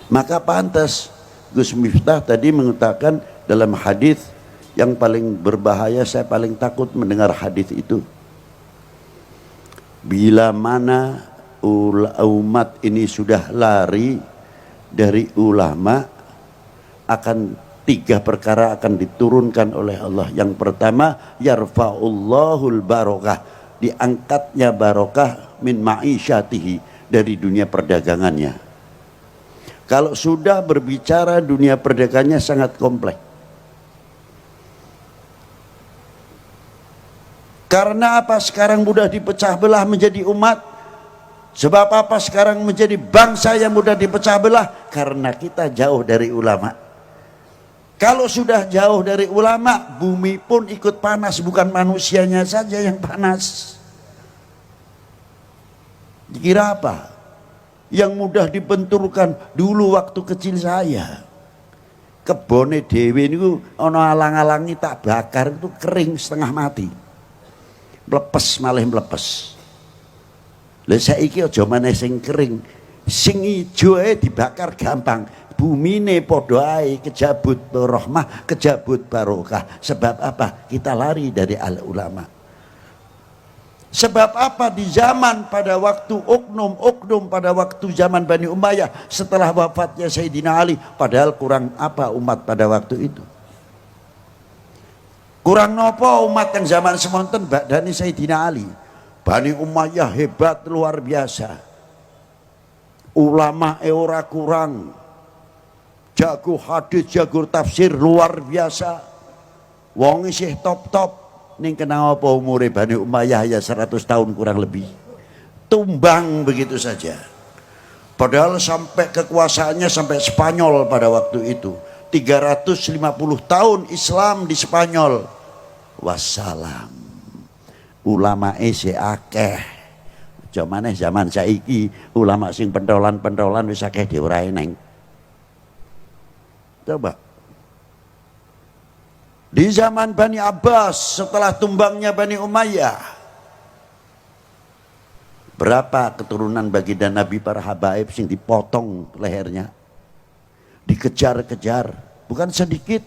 Maka pantas Gus Miftah tadi mengatakan dalam hadis yang paling berbahaya, saya paling takut mendengar hadis itu. Bila mana umat ini sudah lari dari ulama, akan 3 perkara akan diturunkan oleh Allah. Yang pertama, yarfa'ullahul barokah, diangkatnya barokah min ma'isyatihi, dari dunia perdagangannya. Kalau sudah berbicara dunia perdagangannya sangat kompleks. Karena apa sekarang mudah dipecah belah menjadi umat? Sebab apa sekarang menjadi bangsa yang mudah dipecah belah? Karena kita jauh dari ulama. Kalau sudah jauh dari ulama, bumi pun ikut panas, bukan manusianya saja yang panas. Dikira apa? Yang mudah dibenturkan. Dulu waktu kecil saya, kebone dewe niku ana alang-alangi tak bakar itu kering setengah mati. Mlepes malih mlepes. Lah saiki aja maneh sing kering, sing ijo ae dibakar gampang. Bumine padha ae kejabut rahmah, kejabut barokah. Sebab apa? Kita lari dari al ulama. Sebab apa? Di zaman pada waktu oknum pada waktu zaman Bani Umayyah, setelah wafatnya Sayyidina Ali, padahal kurang apa umat pada waktu itu? Kurang nopo umat yang zaman semonten badani Sayyidina Ali. Bani Umayyah hebat luar biasa. Ulama ora kurang. Jago hadis, jago tafsir luar biasa. Wong isih top-top. Ning kena apa umure Bani Umayyah ya 100 tahun kurang lebih. Tumbang begitu saja. Padahal sampai kekuasaannya sampai Spanyol pada waktu itu. 350 tahun Islam di Spanyol. Wassalam. Ulama ese akeh. Jamane zaman saiki ulama sing pentolan-pentolan wis akeh diurae neng. Coba. Di zaman Bani Abbas setelah tumbangnya Bani Umayyah, berapa keturunan baginda Nabi para habaib sing dipotong lehernya, dikejar-kejar, bukan sedikit.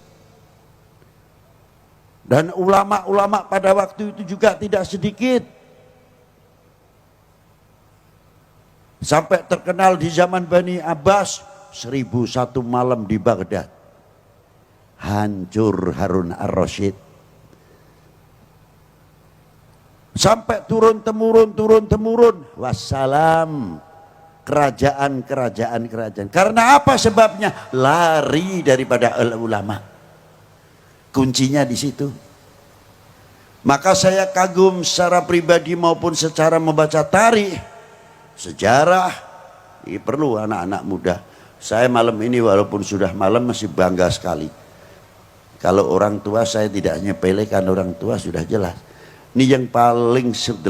Dan ulama-ulama pada waktu itu juga tidak sedikit. Sampai terkenal di zaman Bani Abbas 1001 malam di Baghdad. Hancur Harun ar-Rasyid. Sampai turun temurun. Wassalam. Kerajaan. Karena apa sebabnya? Lari daripada ulama. Kuncinya di situ. Maka saya kagum secara pribadi maupun secara membaca tarikh, sejarah. Ini perlu anak-anak muda. Saya malam ini walaupun sudah malam masih bangga sekali. Kalau orang tua saya tidak nyepelekan orang tua sudah jelas. Ini yang paling 80%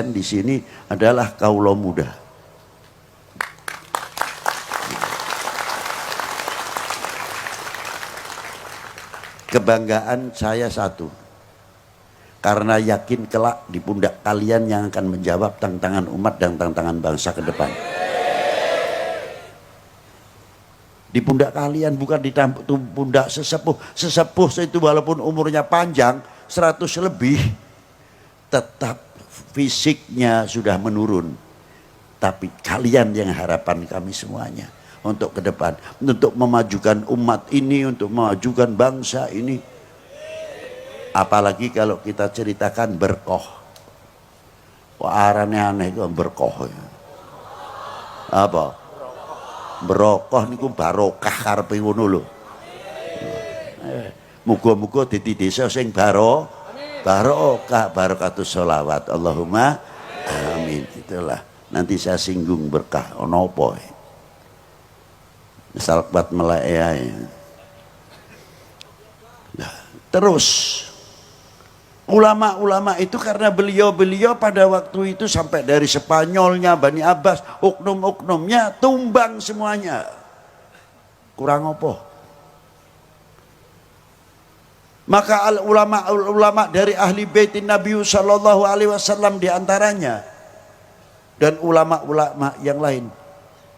di sini adalah kaula muda. Kebanggaan saya satu. Karena yakin kelak di pundak kalian yang akan menjawab tantangan umat dan tantangan bangsa ke depan. Di pundak kalian, bukan di pundak sesepuh. Sesepuh itu walaupun umurnya panjang 100 lebih, tetap fisiknya sudah menurun. Tapi kalian yang harapan kami semuanya untuk ke depan, untuk memajukan umat ini, untuk memajukan bangsa ini. Apalagi kalau kita ceritakan berkoh. Wah, aneh-aneh itu berkoh. Apa? Berokoh niku barokah karepe ngono lho. Muga-muga dadi desa sing barokah, barakatus sholawat. Allahumma amin. Itulah. Nanti saya singgung berkah ono apa. Misal buat melek ae. Nah, terus ulama-ulama itu karena beliau-beliau pada waktu itu sampai dari Spanyolnya, Bani Abbas, oknum-oknumnya tumbang semuanya. Kurang apa? Maka ulama-ulama dari ahli baitin Nabi sallallahu alaihi wasallam diantaranya, dan ulama-ulama yang lain,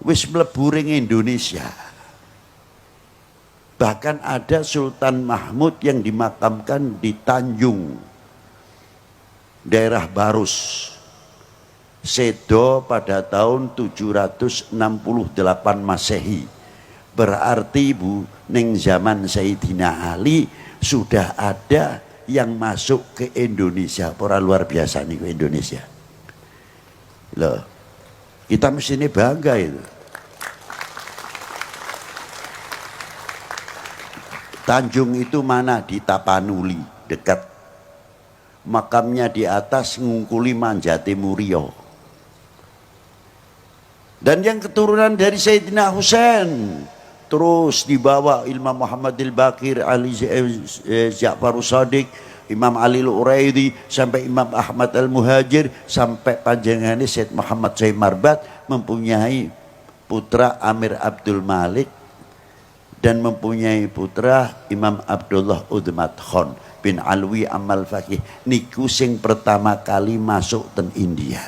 wis mlebu ring Indonesia. Bahkan ada Sultan Mahmud yang dimakamkan di Tanjung, daerah Barus. Sedo pada tahun 768 Masehi. Berarti Bu, ning zaman Sayyidina Ali sudah ada yang masuk ke Indonesia. Para luar biasa nih ke Indonesia. Loh, kita mesti ini bangga itu. Tanjung itu mana? Di Tapanuli, dekat. Makamnya di atas Ngungkuli Manjati Murio. Dan yang keturunan dari Sayyidina Husain terus dibawa Imam Muhammad al-Baqir, Ali Ja'far Shadiq, Imam Ali al-Uraidi, sampai Imam Ahmad al-Muhajir, sampai panjangannya Syed Muhammad Syekh Marbat mempunyai putra Amir Abdul Malik dan mempunyai putra Imam Abdullah Udmat Khan bin Alwi Amal Faqih. Niku sing pertama kali masuk ten India,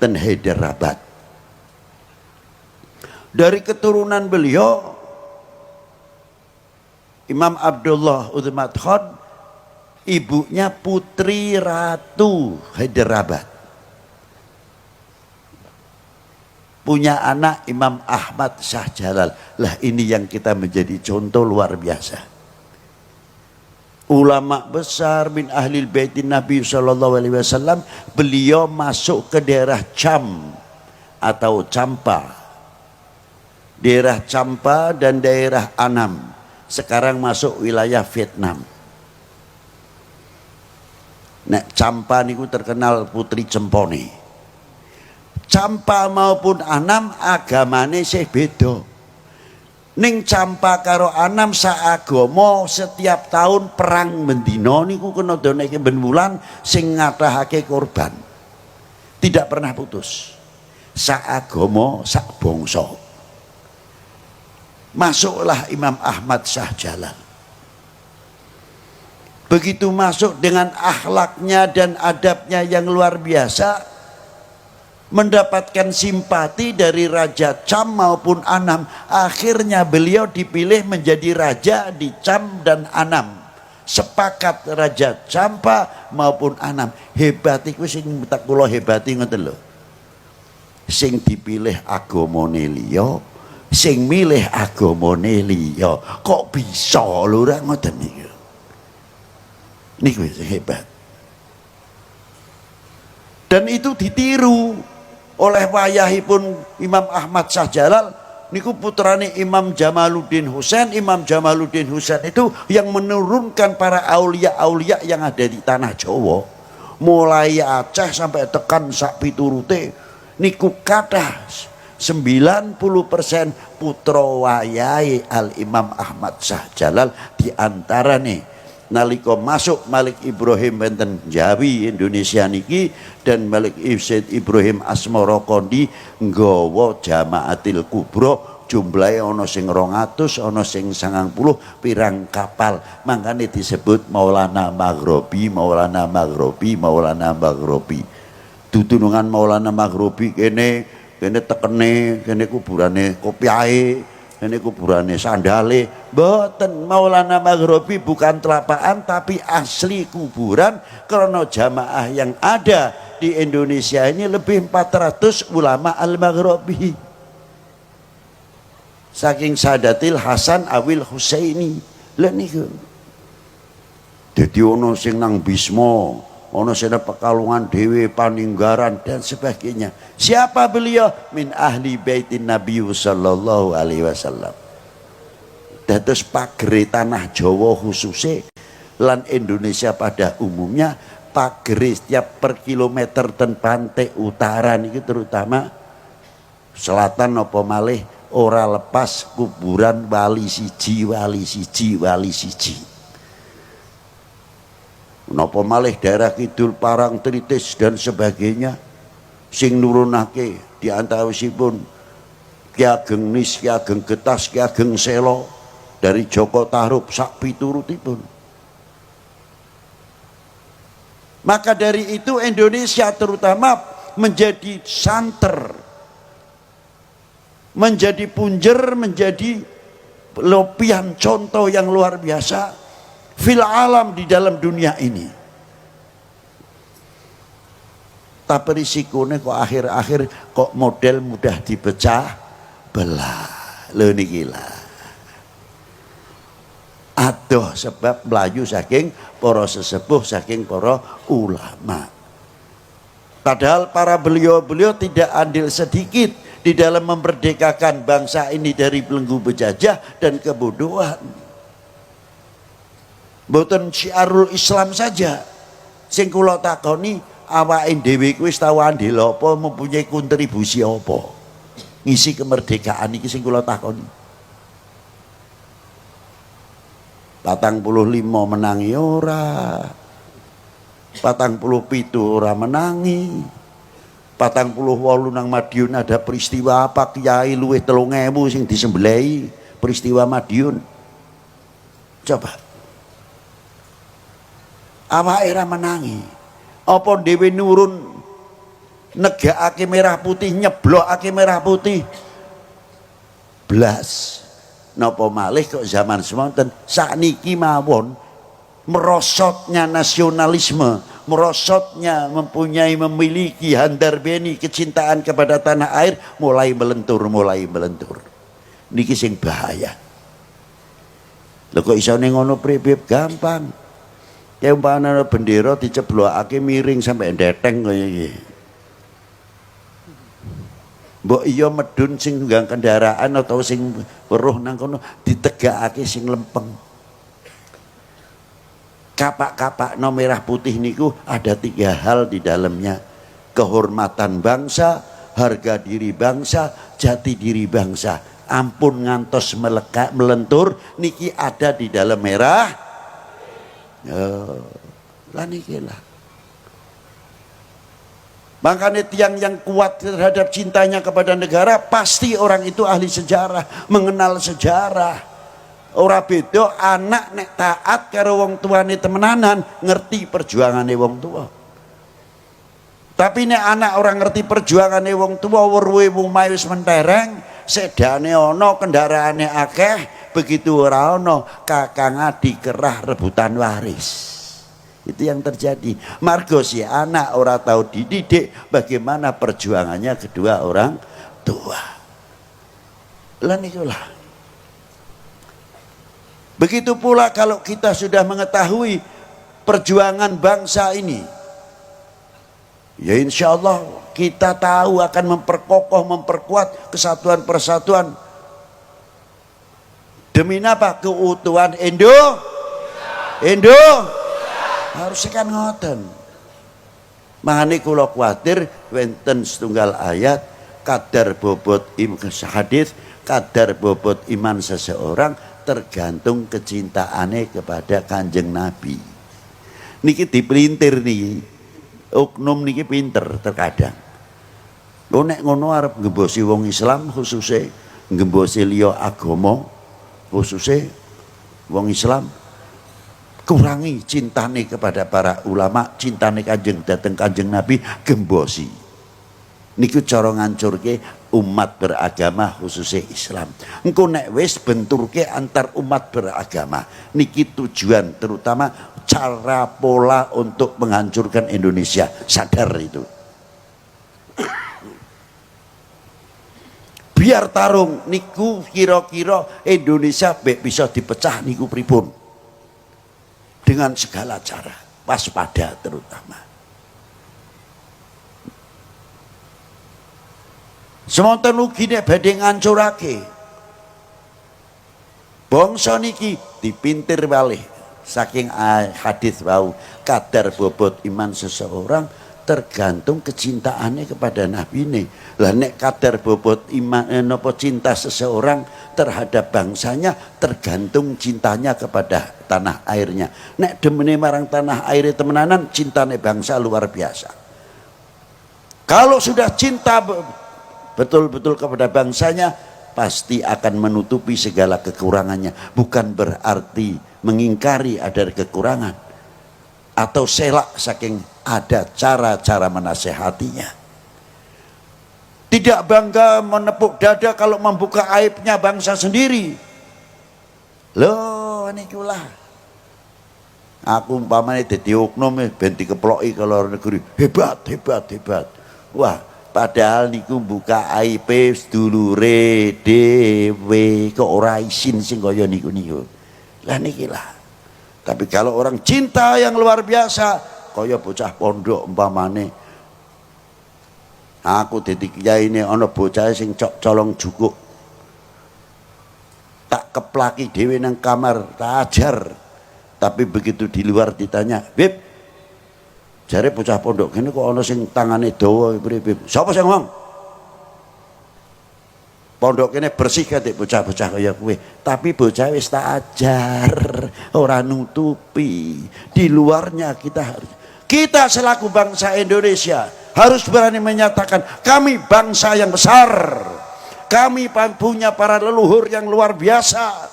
ten Hyderabad. Dari keturunan beliau Imam Abdullah Udmat Khan, ibunya Putri Ratu Hyderabad, punya anak Imam Ahmad Shah Jalal. Lah ini yang kita menjadi contoh luar biasa. Ulama besar min ahlil baitin Nabi sallallahu alaihi wasallam, beliau masuk ke daerah Cham atau Champa. Daerah Champa dan daerah Annam sekarang masuk wilayah Vietnam. Nah, Champa niku terkenal putri cempone. Champa maupun Annam agamane sih beda. Ning Champa karo Annam saagama setiap tahun perang bendina niku kena doneke ben wulan sing ngathahake korban. Tidak pernah putus. Saagama sak bangsa. Masuklah Imam Ahmad Shah Jalal. Begitu masuk dengan akhlaknya dan adabnya yang luar biasa, mendapatkan simpati dari Raja Cham maupun Annam. Akhirnya beliau dipilih menjadi raja di Cham dan Annam. Sepakat Raja Champa maupun Annam. Hebat iku sing tak kula hebati ngoten lho. Sing dipilih agamane liya, sing milih agamane liya. Kok bisa lho ora ngoten niku. Niku hebat. Dan itu ditiru oleh wayahipun Imam Ahmad Shah Jalal niku putrane Imam Jamaluddin Husain. Imam Jamaluddin Husain itu yang menurunkan para aulia-aulia yang ada di tanah Jawa, mulai Aceh sampai tekan sak piturute niku kathah 90% putra wayahe Al Imam Ahmad Shah Jalal. Di antarane nalika masuk Malik Ibrahim wonten Jawi Indonesia niki, dan Malik Said Ibrahim Asmara Kondi nggawa Jamaatil Kubra, jumlahe ana sing 200, ana sing 90 pirang kapal. Mangkane disebut Maulana Maghribi, Maulana Maghribi, Maulana Maghribi. Tutunungan Maulana Maghribi kene tekene, kene kuburane kopiahe, kene kuburane sandale. Mboten, Maulana Maghribi bukan telapaan tapi asli kuburan, karena jamaah yang ada di Indonesia ini lebih 400 ulama al-Maghribi. Saking Sadatil Hasan Awil Husaini. Lha niku. Dadi ono sing nang Bisma, ono sing Pekalongan dhewe, Paninggaran dan sebagainya. Siapa beliau? Min ahli baitin Nabi sallallahu alaihi wasallam. Dados pagere tanah Jawa khususnya lan Indonesia pada umumnya, pagere setiap per kilometer dan pantai utara niki terutama selatan apa malih ora lepas kuburan wali siji, wali siji, wali siji. Napa malih daerah kidul Parang Tritis dan sebagainya sing nurunake di antawisipun Ki Ageng Nis, Ki Ageng Getas, Ki Ageng Selo dari Joko Tarub sak piturutipun. Maka dari itu Indonesia terutama menjadi santer menjadi punjer, menjadi lopian contoh yang luar biasa fil alam, di dalam dunia ini. Tapi risikonya kok akhir-akhir kok model mudah dipecah belah. Lho niki lah. Aduh, sebab melayu saking para sesepuh, saking para ulama. Padahal para beliau-beliau tidak andil sedikit di dalam memerdekakan bangsa ini dari belenggu penjajah dan kebodohan. Mboten syiarul Islam saja. Sing kula takoni, awake dhewe kuwi wis tau andil apa, mempunyai kontribusi apa ngisi kemerdekaan iki, sing kula takoni. 45 menangi ora, 47 ora menangi, 48 nang Madiun ada peristiwa apa, kiai luwih 3.000 sing disembelih peristiwa Madiun. Coba awake ora menangi, apa dhewe nurun negakake merah putih, nyeblokake merah putih blas. Napa malih kok zaman semonten sakniki mawon merosotnya nasionalisme, merosotnya memiliki handar beni kecintaan kepada tanah air mulai melentur. Niki sing bahaya. Lho kok iso ning ngono pripip gampang. Ya umpamane bendera diceblokake miring sampai ndeteng kaya iki. Mbok iya medun sing nggang kendaraan atau sing weruh nang kono ditegakake sing lempeng. Kapak-kapak no merah putih niku ada 3 hal di dalamnya: kehormatan bangsa, harga diri bangsa, jati diri bangsa. Ampun ngantos melekat melentur niki ada di dalam merah. Lah niki lah. Makanya tiang yang kuat terhadap cintanya kepada negara pasti orang itu ahli sejarah, mengenal sejarah. Ora beda anak nek taat karo wong tuane temenanan, ngerti perjuangane wong tua. Tapi nek anak orang ngerti perjuangane wong tua, weruhe omahe wis mentereng, sedane ana, kendaraane akeh, begitu ora ana, kakang adik kerah rebutan waris. Itu yang terjadi. Margo si anak ora tahu dididik bagaimana perjuangannya kedua orang tua. Lah nikulah. Begitu pula kalau kita sudah mengetahui perjuangan bangsa ini, ya insya Allah kita tahu akan memperkokoh, memperkuat kesatuan persatuan. Demi apa? Keutuhan Indo. Harusnya kan ngoten. Makanya kula kuatir wenten setunggal ayat kadar bobot hadis, kadar bobot iman seseorang tergantung kecintaannya kepada Kanjeng Nabi. Niki dipelintir niki. Oknum niki pinter terkadang. Lho nek ngono arep ngembosi wong Islam, khususnya ngembosi liya agama, khususnya wong Islam, kurangi cintane kepada para ulama, cintane Kanjeng dateng Kanjeng Nabi, gembosi. Niku cara ngancurke umat beragama khususnya Islam. Engko nek wis benturke antar umat beragama, niki tujuan terutama cara pola untuk menghancurkan Indonesia. Sadar itu. Biar tarung niku kira-kira Indonesia bisa dipecah niku pripun. Dengan segala cara, waspada terutama. Semonten ugi nek badhe ngancurake. Bangsa niki dipintir malih saking hadis wau, kadar bobot iman seseorang tergantung kecintaannya kepada Nabi ini. Lah nek kadar bobot iman napa cinta seseorang terhadap bangsanya tergantung cintanya kepada tanah airnya. Nek demene marang tanah air temenanan, cintane bangsa luar biasa. Kalau sudah cinta betul-betul kepada bangsanya, pasti akan menutupi segala kekurangannya. Bukan berarti mengingkari ada kekurangan atau selak, saking ada cara-cara menasehatinya. Tidak bangga menepuk dada kalau membuka aibnya bangsa sendiri. Loh nikulah. Aku umpamanya dadi oknum ben dikeploki ke luar negeri. Hebat, hebat, hebat. Wah, padahal niku buka aib sedulure dhewe kok ora isin sing kaya niku-niku. Lah niki lah. Tapi kalau orang cinta yang luar biasa, kaya bocah pondok umpamane. Aku dadi kiai ini ana bocah sing colong jukuk. Tak keplaki dhewe nang kamar, tak ajar. Tapi begitu di luar ditanya, "Bib, jare bocah pondok kene kok ana sing tangane dawa priye, Bib? Sapa sing ngomong?" Pondok kene bersih katik bocah-bocah kaya kowe, tapi bocah wis tak ajar, ora nutupi. Di luarnya kita selaku bangsa Indonesia harus berani menyatakan kami bangsa yang besar. Kami punya para leluhur yang luar biasa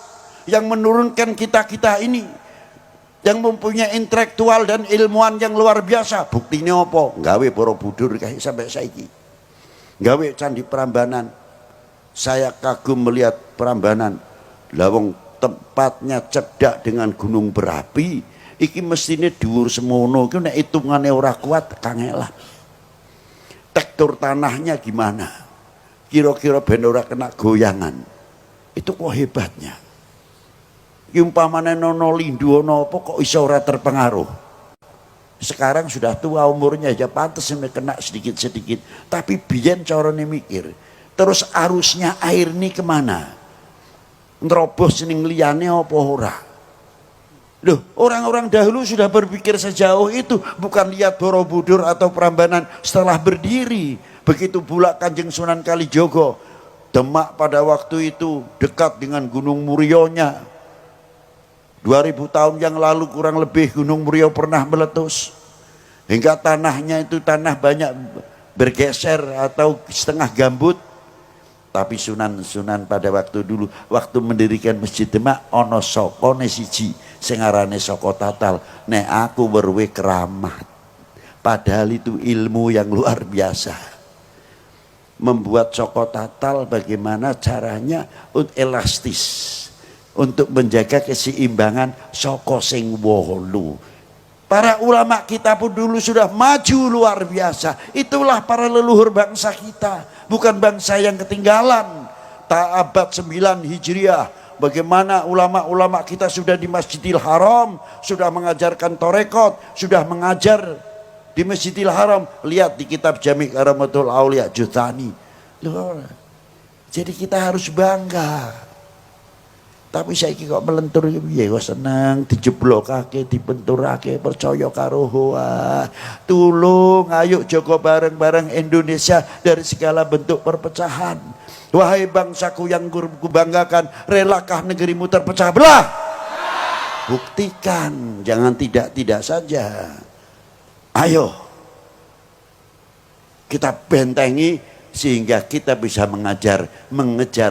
yang menurunkan kita-kita ini, yang mempunyai intelektual dan ilmuwan yang luar biasa. Buktinya apa? Gawe Borobudur kayak sampai saiki. Gawe Candi Prambanan. Saya kagum melihat Prambanan. Lawang tempatnya cedak dengan gunung berapi. Iki mestine dhuwur semono. Iki nek hitungane ora kuat kangelan. Tekstur tanahnya gimana? Kira-kira ben ora kena goyangan. Itu kok hebatnya. Umpamane nono lindu ono apa kok iso ora terpengaruh. Sekarang sudah tua umurnya ya pantas kena sedikit-sedikit. Tapi biyen carane mikir. Terus arusnya air ini kemana? Nerobos ning liyane apa ora? Loh, orang-orang dahulu sudah berpikir sejauh itu, bukan lihat Borobudur atau Prambanan setelah berdiri. Begitu pula Kanjeng Sunan Kalijogo, Demak pada waktu itu dekat dengan Gunung Murionya. 2000 tahun yang lalu kurang lebih Gunung Murio pernah meletus. Hingga tanahnya itu tanah banyak bergeser atau setengah gambut. Tapi Sunan pada waktu dulu, waktu mendirikan Masjid Demak, ono sokone siji sing arane Soko Tatal. Nek aku berwe keramat. Padahal itu ilmu yang luar biasa. Membuat Soko Tatal bagaimana caranya elastis. Untuk menjaga keseimbangan saka sing wolu. Para ulama kita pun dulu sudah maju luar biasa. Itulah para leluhur bangsa kita, bukan bangsa yang ketinggalan. Abad 9 Hijriah, bagaimana ulama-ulama kita sudah di Masjidil Haram, sudah mengajarkan torekot, sudah mengajar di Masjidil Haram. Lihat di kitab Jami' Karamatul Aulia Jutani. Jadi kita harus bangga. Tapi saiki kok melentur piye kok seneng dijeblokake, dibenturake, percaya karo hoa. Tulung ayo jaga bareng-bareng Indonesia dari segala bentuk perpecahan. Wahai bangsaku yang kubanggakan, relakah negerimu terpecah belah? Buktikan, jangan tidak-tidak saja. Ayo kita bentengi sehingga kita bisa mengejar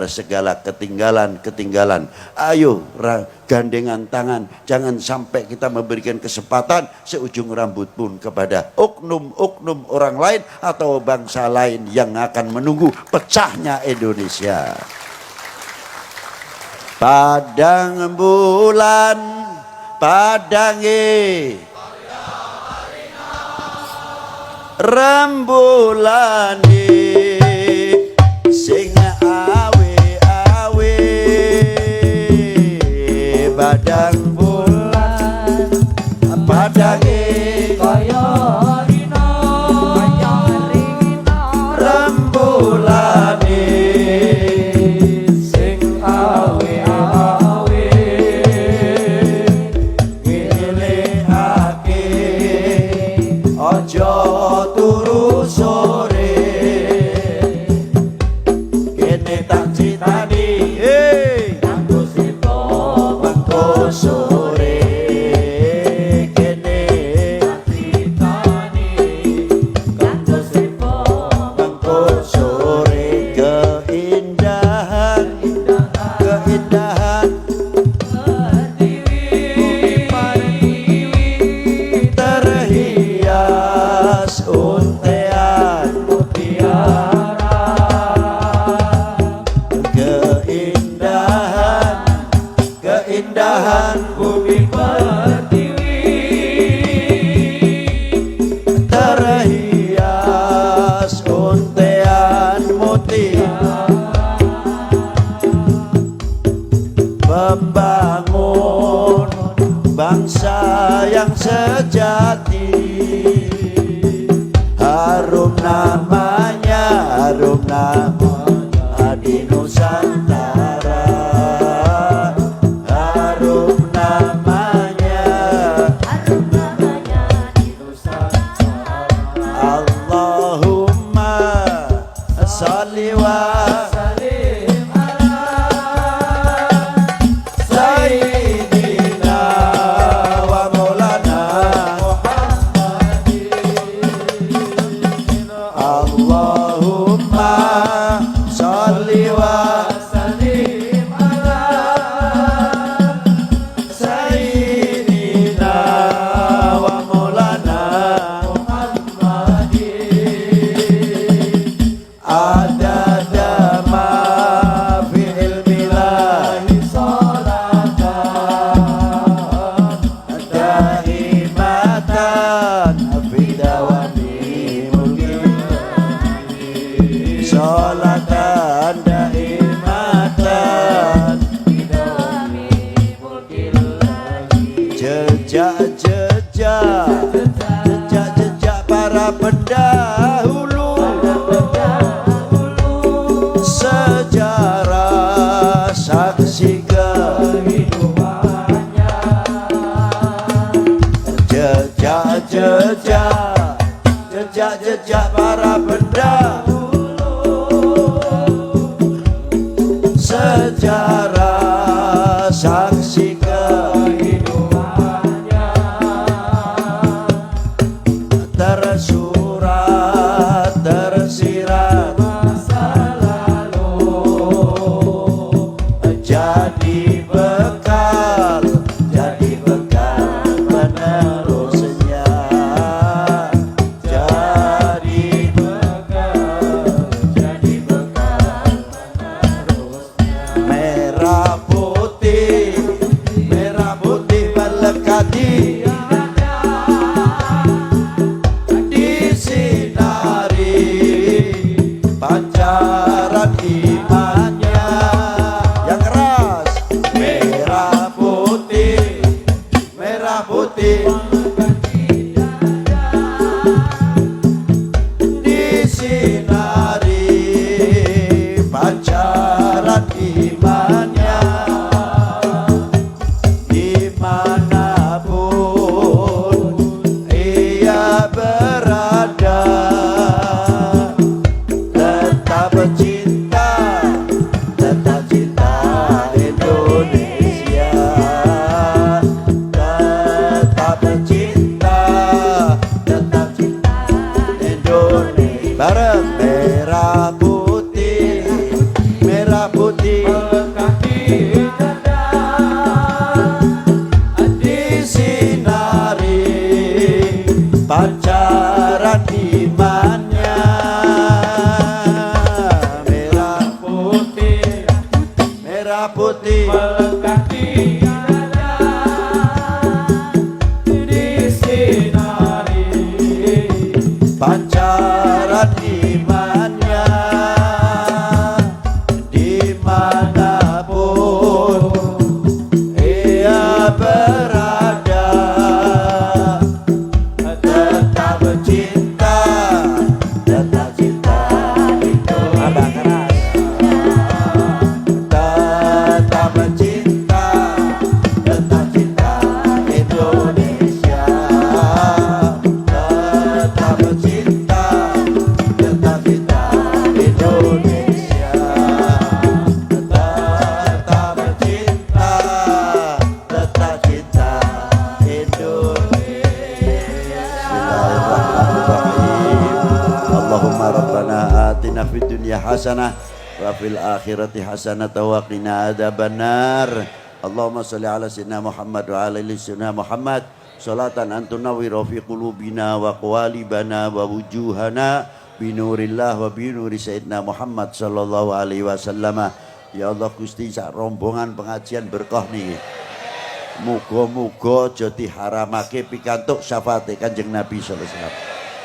segala ketinggalan. Ayo gandengan tangan, jangan sampai kita memberikan kesempatan seujung rambut pun kepada oknum-oknum orang lain atau bangsa lain yang akan menunggu pecahnya Indonesia. Padang bulan, padange rembulane sing awe-awe, padang bulan padange kaya rina rembulane sing awe-awe, ngelehake aja turu sore. Kene tak critani kanggo sita wektu sore. Kene tak critani kanggo sita wektu sore. Keindahan terhias untean mutiara. pembangun bangsa yang sejati. Harum namanya di Nusantara. Harum namanya di Nusantara. Allahumma sholli wa sallim ala sayyidina wa maulana Muhammadin. Allahumma sholli wa sallim ala sayyidina wa maulana Muhammadin. Adada ma fi ilmillahi salatan daimatan fi dawami mulkillahi. Salatan daimatan fi dawami mulkillahi. Jejak para pendahulu, sejarah saksi kehidupannya. Jejak para pendahulu, sejarah saksi kehidupannya. Tersurat tersirat masa lalu, jadi bekal penerusnya. Jadi bekal penerusnya. Merah putih melekati disinari pancaran imannya. Yang keras. Merah putih disinari pancaran imannya. Dimanapun ia berada, tetap cinta Indonesia. Tetap cinta Indonesia. Bareng merah putih melekati dada, disinari pancaran imannya. Merah putih melekati dada, disinari pancaran imannya. Dimanapun ia berada, tetap cinta itu. Abang keras. Tetap cinta Indonesia. Tetap cinta Indonesia. Tetap cinta Indonesia. Bismillahirrahmanirrahim. Allahumma rabbana atina fid dunya hasanah wa fil akhirati hasanah wa qina adzabannar. Allahumma shalli ala sayyidina Muhammad wa ala ali sayyidina Muhammad salatan antunawwiru fi qulubina wa qawalibana wa wujuhana binurillah wa binuri sayyidina Muhammad sallallahu alaihi wasallam. Ya Allah Gusti, sak rombongan pengajian berkah niki. Muga-muga aja diharamake pikantuk syafaate Kanjeng Nabi sallallahu alaihi wasallam.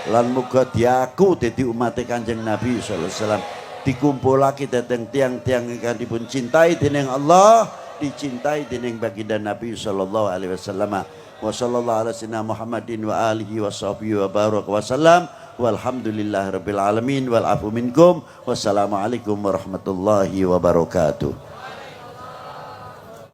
Lan muga diaku dadi umate Kanjeng Nabi sallallahu alaihi wasallam. Dikumpulake dhateng tiang-tiang ingkang dipun cintai dening Allah, dicintai dening baginda Nabi sallallahu alaihi wasallam. Wa sallallahu ala sayyidina Muhammadin wa alihi wa sahbihi wa baraka wa sallam. Walhamdulillahirabbil alamin wal afu minkum. Wassalamualaikum warahmatullahi wabarakatuh.